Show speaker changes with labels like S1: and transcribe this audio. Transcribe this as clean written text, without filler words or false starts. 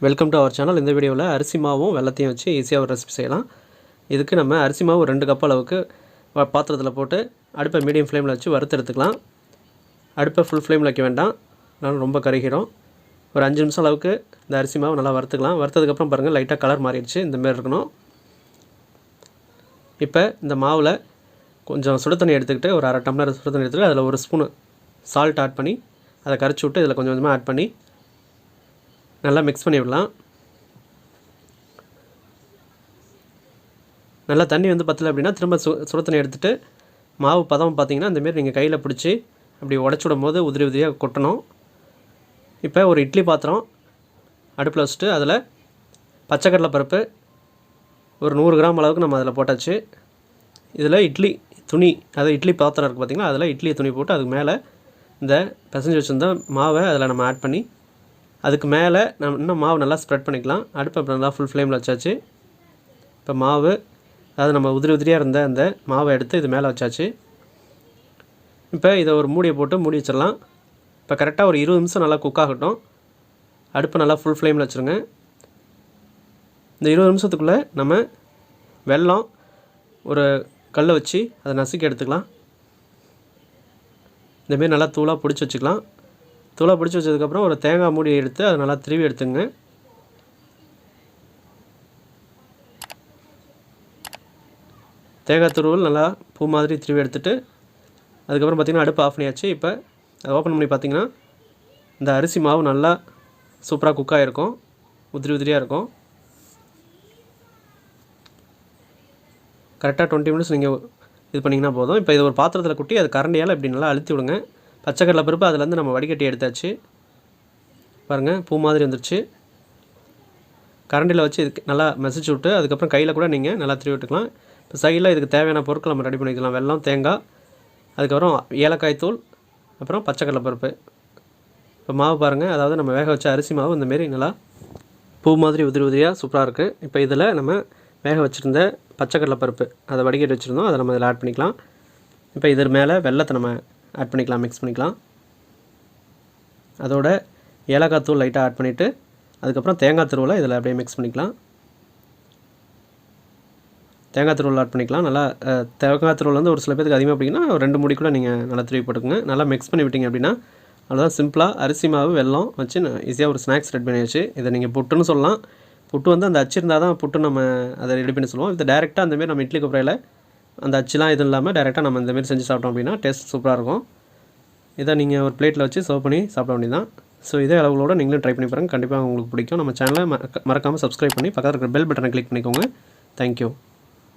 S1: Welcome to our channel. இந்த வீடியோவில் அரிசி மாவும் வெல்லத்தையும் வச்சு ஈஸியாக ஒரு ரெசிபி செய்யலாம். இதுக்கு நம்ம அரிசி மாவு 2 கப் அளவுக்கு பாத்திரத்தில் போட்டு அடுப்பை மீடியம் ஃப்ளேமில் வச்சு வறுத்து எடுத்துக்கலாம். அடுப்பை ஃபுல் ஃப்ளேமில் வைக்க வேண்டாம், அதனால் ரொம்ப கருகிடும். ஒரு 5 நிமிஷம் அளவுக்கு இந்த அரிசி மாவு நல்லா வறுத்துக்கலாம். வறுத்ததுக்கப்புறம் பாருங்கள், லைட்டாக கலர் மாறிடுச்சு, இந்தமாரி இருக்கணும். இப்போ இந்த மாவில் கொஞ்சம் சுடு தண்ணி எடுத்துக்கிட்டு, ஒரு அரை டம்ளர் சுடு தண்ணி எடுத்துகிட்டு அதில் ஒரு ஸ்பூனு சால்ட் ஆட் பண்ணி அதை கரைச்சி விட்டு இதில் கொஞ்சம் கொஞ்சமாக ஆட் பண்ணி நல்லா மிக்ஸ் பண்ணி விடலாம். நல்லா தண்ணி பத்தலை அப்படின்னா திரும்ப சுடு தண்ணி எடுத்துகிட்டு மாவு பதம் பார்த்திங்கன்னா இந்தமாரி நீங்கள் கையில் பிடிச்சி அப்படி உடச்சி விடும் போது உதிரி உதிரியாக கொட்டணும். இப்போ ஒரு இட்லி பாத்திரம் அடுப்பில் வச்சுட்டு அதில் பச்சைக்கடலை பருப்பு ஒரு 100 கிராம் அளவுக்கு நம்ம அதில் போட்டாச்சு. இதில் இட்லி துணி, அதாவது இட்லி பாத்திரம் இருக்குது பார்த்திங்கன்னா, அதில் இட்லி துணி போட்டு அதுக்கு மேலே இந்த பிசைஞ்சு வச்சுருந்த மாவை அதில் நம்ம ஆட் பண்ணி அதுக்கு மேலே நம்ம இன்னும் மாவு நல்லா ஸ்ப்ரெட் பண்ணிக்கலாம். அடுப்பை நல்லா ஃபுல் ஃப்ளேமில் வச்சாச்சு. இப்போ மாவு, அதாவது நம்ம உதிரி உதிரியாக இருந்த அந்த மாவை எடுத்து இது மேலே வச்சாச்சு. இப்போ இதை ஒரு மூடியை போட்டு மூடி வச்சிடலாம். இப்போ கரெக்டாக ஒரு 20 நிமிஷம் நல்லா குக் ஆகட்டும். அடுப்பை நல்லா ஃபுல் ஃப்ளேமில் வச்சுருங்க. இந்த 20 நிமிஷத்துக்குள்ளே நம்ம வெல்லம் ஒரு கல்லை வச்சு அதை நசுக்கி எடுத்துக்கலாம். இந்தமாரி நல்லா தூளாக பிடிச்சி வச்சுக்கலாம். தூளாக பிடிச்சி வச்சதுக்கப்புறம் ஒரு தேங்காய் மூடி எடுத்து அதை நல்லா திருவி எடுத்துங்க. தேங்காய் துருவல் நல்லா பூ மாதிரி திருவி எடுத்துகிட்டு அதுக்கப்புறம் பார்த்திங்கன்னா அடுப்பு ஆஃப் பண்ணியாச்சு. இப்போ அதை ஓப்பன் பண்ணி பார்த்திங்கன்னா இந்த அரிசி மாவு நல்லா சூப்பராக குக் ஆகிருக்கும், உதிரி உதிரியாக இருக்கும். கரெக்டாக 20 மினிட்ஸ் நீங்கள் இது பண்ணிங்கன்னா போதும். இப்போ இது ஒரு பாத்திரத்தில் கொட்டி அது கரண்டியால் இப்படி நல்லா அழுத்தி விடுங்க. பச்சைக்கடலை பருப்பு அதுலேருந்து நம்ம வடிகட்டி எடுத்தாச்சு. பாருங்கள், பூ மாதிரி வந்துருச்சு. கரண்டியில் வச்சு இதுக்கு நல்லா மெசேஜ் விட்டு அதுக்கப்புறம் கையில் கூட நீங்கள் நல்லா திருவி விட்டுக்கலாம். இப்போ சைடில் இதுக்கு தேவையான பொருட்கள் நம்ம ரெடி பண்ணிக்கலாம். வெல்லம், தேங்காய், அதுக்கப்புறம் ஏலக்காய் தூள், அப்புறம் பச்சைக்கடலை பருப்பு. இப்போ மாவு பாருங்கள், அதாவது நம்ம வேக வச்ச அரிசி மாவு இந்தமாரி நல்லா பூ மாதிரி உதிரி உதிரியாக சூப்பராக இருக்குது. இப்போ இதில் நம்ம வேக வச்சுருந்த பச்சைக்கடலை பருப்பு அதை வடிகட்டி வச்சுருந்தோம், அதை நம்ம இதில் ஆட் பண்ணிக்கலாம். இப்போ இது மேலே வெல்லத்தை நம்ம ஆட் பண்ணிக்கலாம், மிக்ஸ் பண்ணிக்கலாம். அதோட ஏலக்காய் தூள் லைட்டாக ஆட் பண்ணிவிட்டு அதுக்கப்புறம் தேங்காய் துருவலை இதில் அப்படியே மிக்ஸ் பண்ணிக்கலாம். தேங்காய் துருவல் ஆட் பண்ணிக்கலாம். நல்லா தேங்காய் துருவல் ஒரு சில பேருக்கு அதிகமாக பிடிக்குன்னா 2 மூடி கூட நீங்கள் நல்லா திருவி போட்டுக்கோங்க. நல்லா மிக்ஸ் பண்ணி விட்டிங்க அப்படின்னா அவ்வளோதான். சிம்பிளாக அரிசி மாவு வெல்லம் வச்சு ஈஸியாக ஒரு ஸ்நாக்ஸ் ரெடி பண்ணியாச்சு. இதை நீங்கள் புட்டுன்னு சொல்லலாம். புட்டு அந்த அச்சு இருந்தால் தான் புட்டு நம்ம அதை ரெடி பண்ணி சொல்லுவோம். இது டேரெக்டாக அந்தமாரி நம்ம இட்லி கொப்பரையில் அந்த அச்சுலாம் இது இல்லாமல் டேரெக்டாக நம்ம இந்தமாரி செஞ்சு சாப்பிட்டோம் அப்படின்னா டேஸ்ட் சூப்பராக இருக்கும். இதை நீங்கள் ஒரு பிளேட்டில் வச்சு சர்வ் பண்ணி சாப்பிட வேண்டியதான். ஸோ இதே அளவுகளோட நீங்களும் ட்ரை பண்ணி பாருங்கள், கண்டிப்பாக உங்களுக்கு பிடிக்கும். நம்ம சேனலை மறக்காமல் சப்ஸ்கிரைப் பண்ணி பக்கத்தில் இருக்கிற பெல் பட்டனை கிளிக் பண்ணிக்கோங்க. தேங்க்யூ.